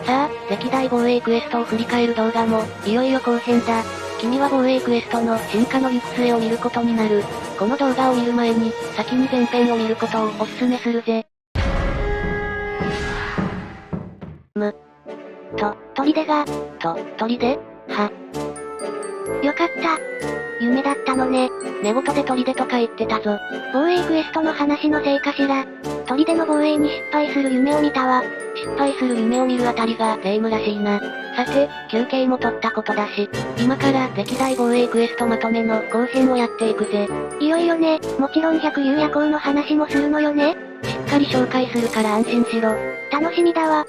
さあ、歴代防衛クエストを振り返る動画も、いよいよ後編だ。君は防衛クエストの進化の行く末を見ることになる。この動画を見る前に、先に前編を見ることをお勧めするぜ。砦が、砦？は。よかった。夢だったのね。寝言で砦とか言ってたぞ。防衛クエストの話のせいかしら。砦の防衛に失敗する夢を見たわ。失敗する夢を見るあたりが霊夢らしいな。さて、休憩も取ったことだし、今から歴代防衛クエストまとめの後編をやっていくぜ。いよいよね、もちろん百竜夜行の話もするのよね。しっかり紹介するから安心しろ。楽しみだわ。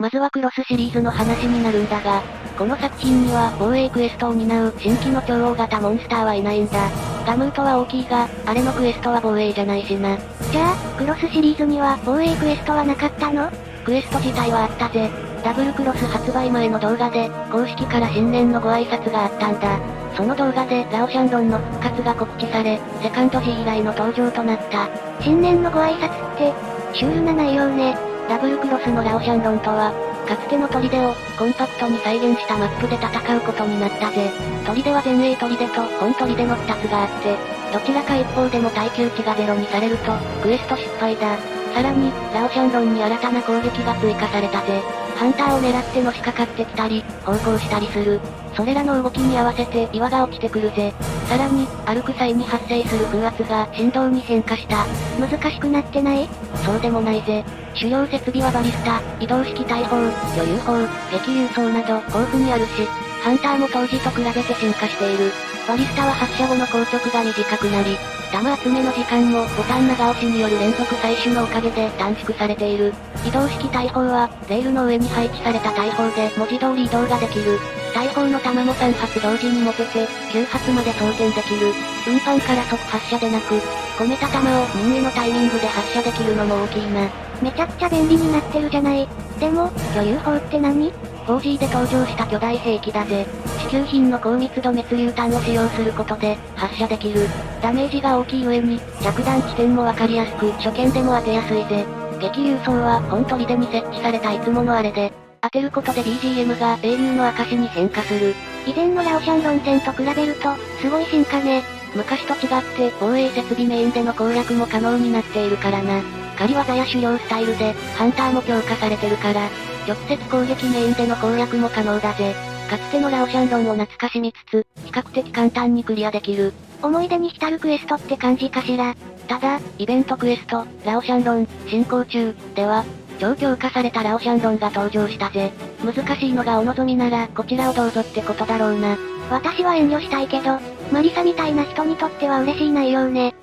まずはクロスシリーズの話になるんだが、この作品には防衛クエストを担う新規の超大型モンスターはいないんだ。ガムートは大きいが、あれのクエストは防衛じゃないしな。じゃあ、クロスシリーズには防衛クエストはなかったの？クエスト自体はあったぜ。ダブルクロス発売前の動画で、公式から新年のご挨拶があったんだ。その動画でラオシャンロンの復活が告知され、セカンド G 以来の登場となった。新年のご挨拶って、シュールな内容ね。ダブルクロスのラオシャンロンとは、かつての砦をコンパクトに再現したマップで戦うことになったぜ。砦は前衛砦と本砦の2つがあって、どちらか一方でも耐久値がゼロにされると、クエスト失敗だ。さらに、ラオシャンロンに新たな攻撃が追加されたぜ。ハンターを狙ってのしかかってきたり、方向したりする。それらの動きに合わせて岩が落ちてくるぜ。さらに、歩く際に発生する風圧が振動に変化した。難しくなってない？そうでもないぜ。主要設備はバリスタ、移動式大砲、余裕砲、激流装など豊富にあるし、ハンターも当時と比べて進化している。バリスタは発射後の硬直が短くなり、弾集めの時間もボタン長押しによる連続採取のおかげで短縮されている。移動式大砲は、レールの上に配置された大砲で文字通り移動ができる。大砲の弾も3発同時に持てて、9発まで装填できる。運搬から即発射でなく、込めた弾を任意のタイミングで発射できるのも大きいな。めちゃくちゃ便利になってるじゃない。でも、余裕砲って何？4G で登場した巨大兵器だぜ。支給品の高密度滅榴弾を使用することで、発射できる。ダメージが大きい上に、着弾地点もわかりやすく、初見でも当てやすいぜ。激流装は本砦に設置されたいつものあれで、当てることで BGM が英雄の証に変化する。以前のラオシャンロン戦と比べると、すごい進化ね。昔と違って防衛設備メインでの攻略も可能になっているからな。狩り技や狩猟スタイルで、ハンターも強化されてるから、直接攻撃メインでの攻略も可能だぜ。かつてのラオシャンロンを懐かしみつつ、比較的簡単にクリアできる。思い出に浸るクエストって感じかしら。ただ、イベントクエスト、ラオシャンロン、進行中、では、超強化されたラオシャンロンが登場したぜ。難しいのがお望みなら、こちらをどうぞってことだろうな。私は遠慮したいけど、マリサみたいな人にとっては嬉しい内容ね。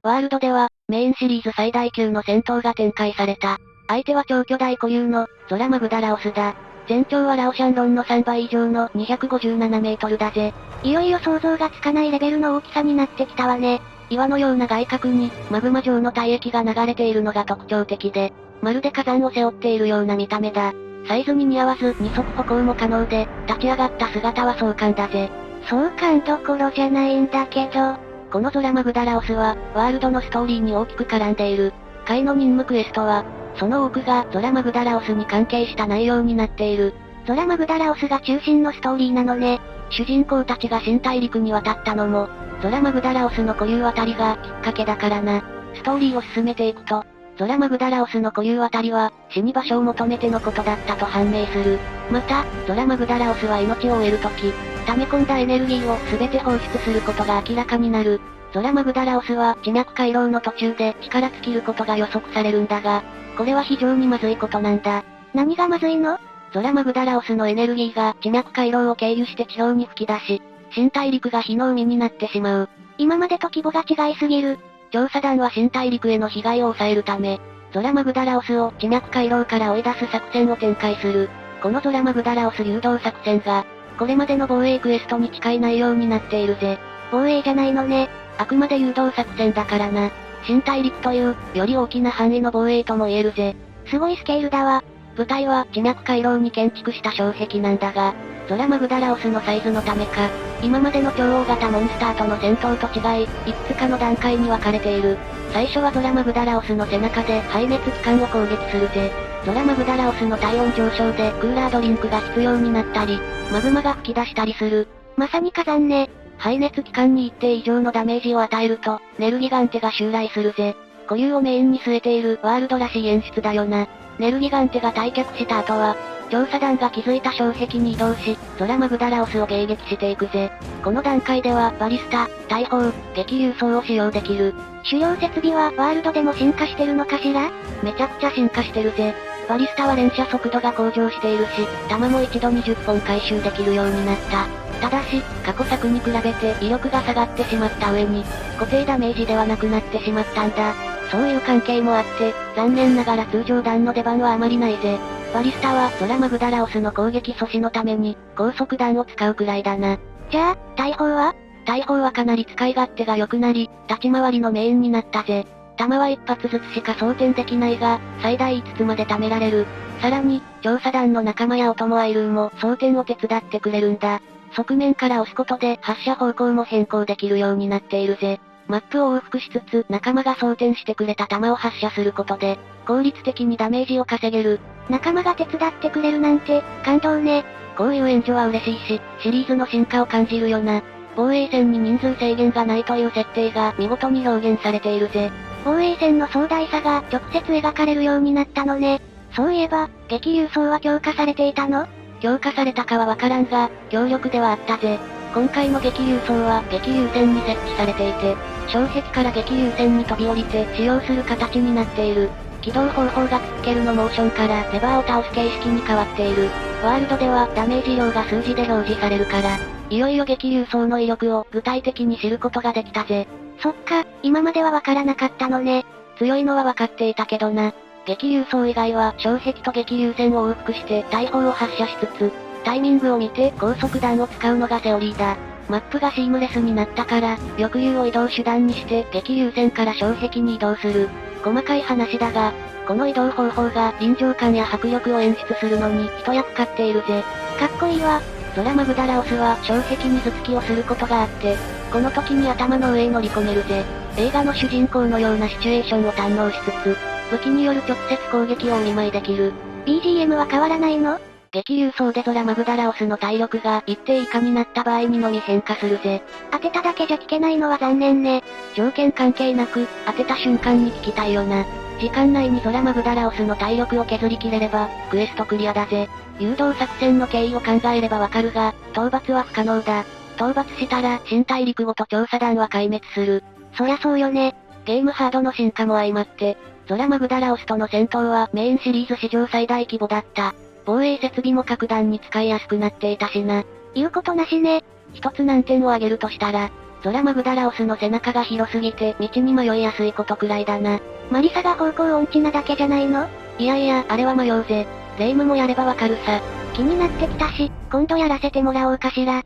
ワールドでは、メインシリーズ最大級の戦闘が展開された。相手は超巨大固有の、ゾラマグダラオスだ。全長はラオシャンロンの3倍以上の257メートルだぜ。いよいよ想像がつかないレベルの大きさになってきたわね。岩のような外角に、マグマ状の体液が流れているのが特徴的で、まるで火山を背負っているような見た目だ。サイズに似合わず二足歩行も可能で、立ち上がった姿は壮観だぜ。壮観どころじゃないんだけど、このゾラマグダラオスは、ワールドのストーリーに大きく絡んでいる。回の任務クエストは、その多くがゾラマグダラオスに関係した内容になっている。ゾラマグダラオスが中心のストーリーなのね。主人公たちが新大陸に渡ったのも、ゾラマグダラオスの固有渡りがきっかけだからな。ストーリーを進めていくと、ゾラマグダラオスの固有渡りは、死に場所を求めてのことだったと判明する。また、ゾラマグダラオスは命を終えるとき、溜め込んだエネルギーを全て放出することが明らかになる。ゾラマグダラオスは地脈回廊の途中で力尽きることが予測されるんだが、これは非常にまずいことなんだ。何がまずいの？ゾラマグダラオスのエネルギーが地脈回廊を経由して地表に吹き出し、新大陸が火の海になってしまう。今までと規模が違いすぎる。調査団は新大陸への被害を抑えるため、ゾラマグダラオスを地脈回廊から追い出す作戦を展開する。このゾラマグダラオス誘導作戦が、これまでの防衛クエストに近い内容になっているぜ。防衛じゃないのね。あくまで誘導作戦だからな。新大陸という、より大きな範囲の防衛とも言えるぜ。すごいスケールだわ。舞台は地脈回廊に建築した障壁なんだが、ゾラマグダラオスのサイズのためか、今までの超大型モンスターとの戦闘と違い、いくつかの段階に分かれている。最初はゾラマグダラオスの背中で排熱器官を攻撃するぜ。ゾラマグダラオスの体温上昇でクーラードリンクが必要になったり、マグマが吹き出したりする。まさに火山ね。排熱器官に一定以上のダメージを与えると、ネルギガンテが襲来するぜ。固有をメインに据えているワールドらしい演出だよな。ネルギガンテが退却した後は、調査団が築いた障壁に移動し、ゾラマグダラオスを迎撃していくぜ。この段階では、バリスタ、大砲、激流装を使用できる。主要設備はワールドでも進化してるのかしら？めちゃくちゃ進化してるぜ。バリスタは連射速度が向上しているし、弾も一度20本回収できるようになった。ただし、過去作に比べて威力が下がってしまった上に、固定ダメージではなくなってしまったんだ。そういう関係もあって、残念ながら通常弾の出番はあまりないぜ。バリスタはゾラマグダラオスの攻撃阻止のために、高速弾を使うくらいだな。じゃあ、大砲は？大砲はかなり使い勝手が良くなり、立ち回りのメインになったぜ。弾は一発ずつしか装填できないが、最大5つまで貯められる。さらに、調査団の仲間やオトモアイルーも装填を手伝ってくれるんだ。側面から押すことで発射方向も変更できるようになっているぜ。マップを往復しつつ仲間が装填してくれた弾を発射することで、効率的にダメージを稼げる。仲間が手伝ってくれるなんて、感動ね。こういう援助は嬉しいし、シリーズの進化を感じるよな。防衛戦に人数制限がないという設定が見事に表現されているぜ。防衛戦の壮大さが直接描かれるようになったのね。そういえば、激流装は強化されていたの？強化されたかはわからんが、強力ではあったぜ。今回の激流装は激流線に設置されていて、障壁から激流線に飛び降りて使用する形になっている。起動方法がつけるのモーションからレバーを倒す形式に変わっている。ワールドではダメージ量が数字で表示されるから、いよいよ激流装の威力を具体的に知ることができたぜ。そっか、今まではわからなかったのね。強いのはわかっていたけどな。激流装以外は障壁と激流線を往復して大砲を発射しつつ、タイミングを見て高速弾を使うのがセオリーだ。マップがシームレスになったから、翼竜を移動手段にして激流線から障壁に移動する。細かい話だが、この移動方法が臨場感や迫力を演出するのに一役買っているぜ。かっこいいわ。ゾラマグダラオスは障壁に頭突きをすることがあって、この時に頭の上へ乗り込めるぜ。映画の主人公のようなシチュエーションを堪能しつつ、武器による直接攻撃をお見舞いできる。BGM は変わらないの？激流装でゾラマグダラオスの体力が一定以下になった場合にのみ変化するぜ。当てただけじゃ聞けないのは残念ね。条件関係なく、当てた瞬間に聞きたいよな。時間内にゾラマグダラオスの体力を削りきれれば、クエストクリアだぜ。誘導作戦の経緯を考えればわかるが、討伐は不可能だ。討伐したら、新大陸ごと調査団は壊滅する。そりゃそうよね。ゲームハードの進化も相まって、ゾラマグダラオスとの戦闘はメインシリーズ史上最大規模だった。防衛設備も格段に使いやすくなっていたしな。言うことなしね。一つ難点を挙げるとしたら、ゾラマグダラオスの背中が広すぎて道に迷いやすいことくらいだな。マリサが方向音痴なだけじゃないの？いやいや、あれは迷うぜ。レイムもやればわかるさ。気になってきたし、今度やらせてもらおうかしら。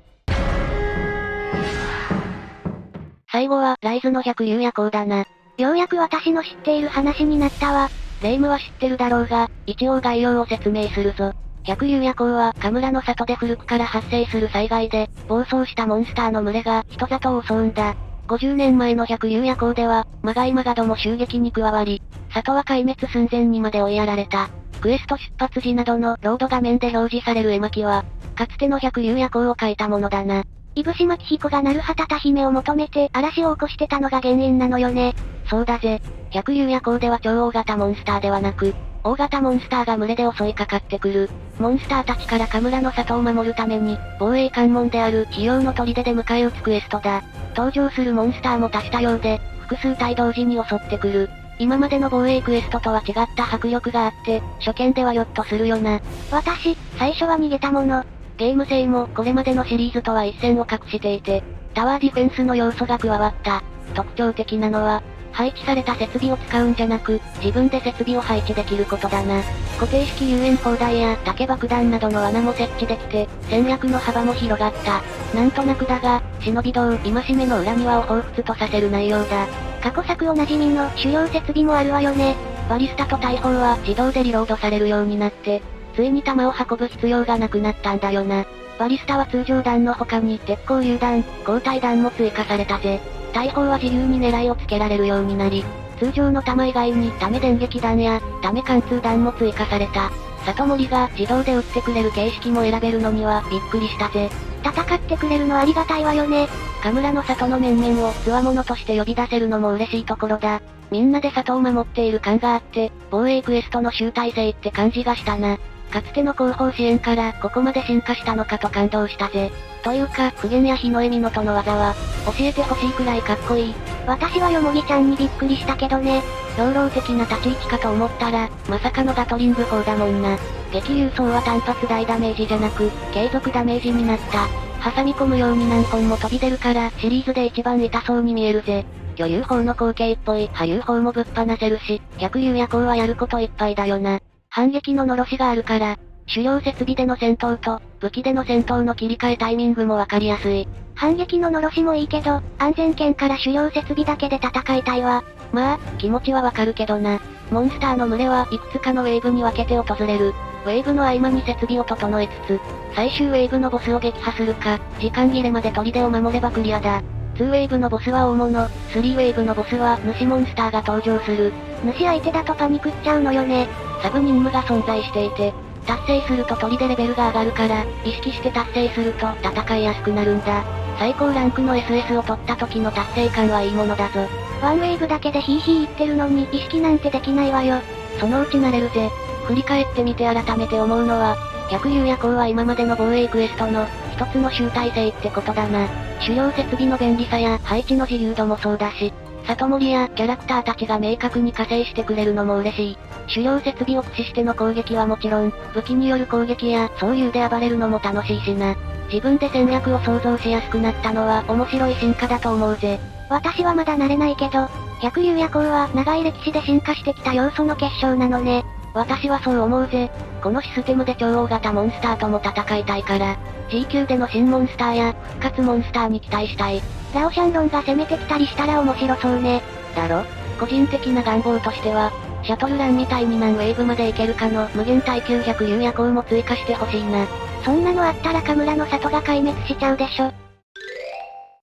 最後は、ライズの百竜夜行だな。ようやく私の知っている話になったわ。レイムは知ってるだろうが、一応概要を説明するぞ。百竜夜行は、カムラの里で古くから発生する災害で、暴走したモンスターの群れが人里を襲うんだ。50年前の百竜夜行では、マガイマガドも襲撃に加わり、里は壊滅寸前にまで追いやられた。クエスト出発時などのロード画面で表示される絵巻は、かつての百竜夜行を描いたものだな。いぶし巻彦が鳴畑多姫を求めて嵐を起こしてたのが原因なのよね。そうだぜ。百竜夜行では超大型モンスターではなく、大型モンスターが群れで襲いかかってくる。モンスターたちからカムラの里を守るために、防衛関門である費用の砦で迎え撃つクエストだ。登場するモンスターも多種多様で、複数体同時に襲ってくる。今までの防衛クエストとは違った迫力があって、初見ではヨッとするよな。私、最初は逃げたもの。ゲーム性もこれまでのシリーズとは一線を画していて、タワーディフェンスの要素が加わった。特徴的なのは、配置された設備を使うんじゃなく、自分で設備を配置できることだな。固定式遊園砲台や竹爆弾などの穴も設置できて、戦略の幅も広がった。なんとなくだが、忍び道、戒めの裏庭を彷彿とさせる内容だ。過去作おなじみの主要設備もあるわよね。バリスタと大砲は自動でリロードされるようになって、ついに弾を運ぶ必要がなくなったんだよな。バリスタは通常弾の他に鉄鋼榴弾、交代弾も追加されたぜ。大砲は自由に狙いをつけられるようになり、通常の弾以外にダメ電撃弾やダメ貫通弾も追加された。里森が自動で撃ってくれる形式も選べるのにはびっくりしたぜ。戦ってくれるのありがたいわよね。神村の里の面々を強者として呼び出せるのも嬉しいところだ。みんなで里を守っている感があって、防衛クエストの集大成って感じがしたな。かつての後方支援からここまで進化したのかと感動したぜ。というか、普賢や日の恵湊の技は、教えてほしいくらいかっこいい。私はよもぎちゃんにびっくりしたけどね。兵糧的な立ち位置かと思ったら、まさかのガトリング砲だもんな。激流装は単発大ダメージじゃなく、継続ダメージになった。挟み込むように何本も飛び出るから、シリーズで一番痛そうに見えるぜ。魚流砲の後継っぽい波流砲もぶっ放せるし、百竜夜行はやることいっぱいだよな。反撃ののろしがあるから、主要設備での戦闘と、武器での戦闘の切り替えタイミングもわかりやすい。反撃ののろしもいいけど、安全圏から主要設備だけで戦いたいわ。まあ、気持ちはわかるけどな。モンスターの群れはいくつかのウェーブに分けて訪れる。ウェーブの合間に設備を整えつつ、最終ウェーブのボスを撃破するか、時間切れまで砦を守ればクリアだ。2ウェーブのボスは大物、3ウェーブのボスは主モンスターが登場する。主相手だとパニクっちゃうのよね。サブ任務が存在していて、達成すると砦レベルが上がるから、意識して達成すると戦いやすくなるんだ。最高ランクの SS を取った時の達成感はいいものだぞ。ワンウェーブだけでヒーヒー言ってるのに意識なんてできないわよ。そのうち慣れるぜ。振り返ってみて改めて思うのは、百竜夜行は今までの防衛クエストの一つの集大成ってことだな。主要設備の便利さや配置の自由度もそうだし、里森やキャラクターたちが明確に加勢してくれるのも嬉しい。主要設備を駆使しての攻撃はもちろん、武器による攻撃や総流で暴れるのも楽しいしな。自分で戦略を想像しやすくなったのは面白い進化だと思うぜ。私はまだ慣れないけど、百竜夜行は長い歴史で進化してきた要素の結晶なのね。私はそう思うぜ。このシステムで超大型モンスターとも戦いたいから、G 級での新モンスターや復活モンスターに期待したい。ラオシャンロンが攻めてきたりしたら面白そうね。だろ？個人的な願望としては、シャトルランみたいに何ウェーブまで行けるかの無限耐久百竜夜行も追加してほしいな。そんなのあったら神村の里が壊滅しちゃうでしょ。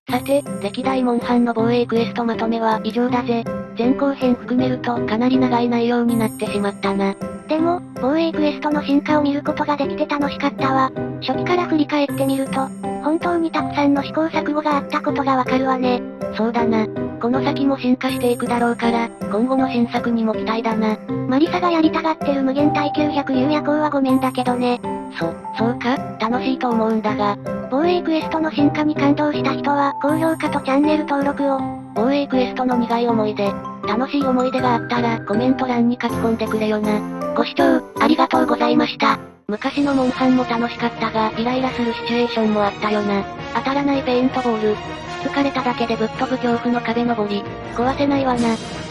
さて、歴代モンハンの防衛クエストまとめは以上だぜ。前後編含めるとかなり長い内容になってしまったな。でも、防衛クエストの進化を見ることができて楽しかったわ。初期から振り返ってみると、本当にたくさんの試行錯誤があったことがわかるわね。そうだな。この先も進化していくだろうから、今後の新作にも期待だな。マリサがやりたがってる無限耐久百竜夜行はごめんだけどね。そうか、楽しいと思うんだが。防衛クエストの進化に感動した人は、高評価とチャンネル登録を。防衛クエストの苦い思い出、楽しい思い出があったらコメント欄に書き込んでくれよな。ご視聴、ありがとうございました。昔のモンハンも楽しかったが、イライラするシチュエーションもあったよな。当たらないペイントボール。疲れただけでぶっ飛ぶ恐怖の壁登り。壊せないわな。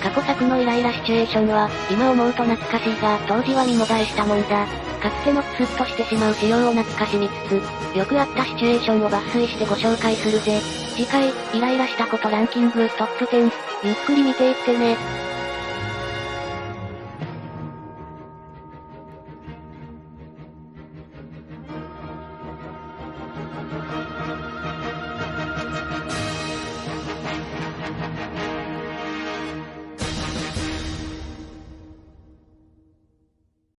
過去作のイライラシチュエーションは、今思うと懐かしいが、当時は見もだえしたもんだ。かつてのクスッとしてしまう仕様を懐かしみつつ、よくあったシチュエーションを抜粋してご紹介するぜ。次回、イライラしたことランキングトップ10、ゆっくり見ていってね。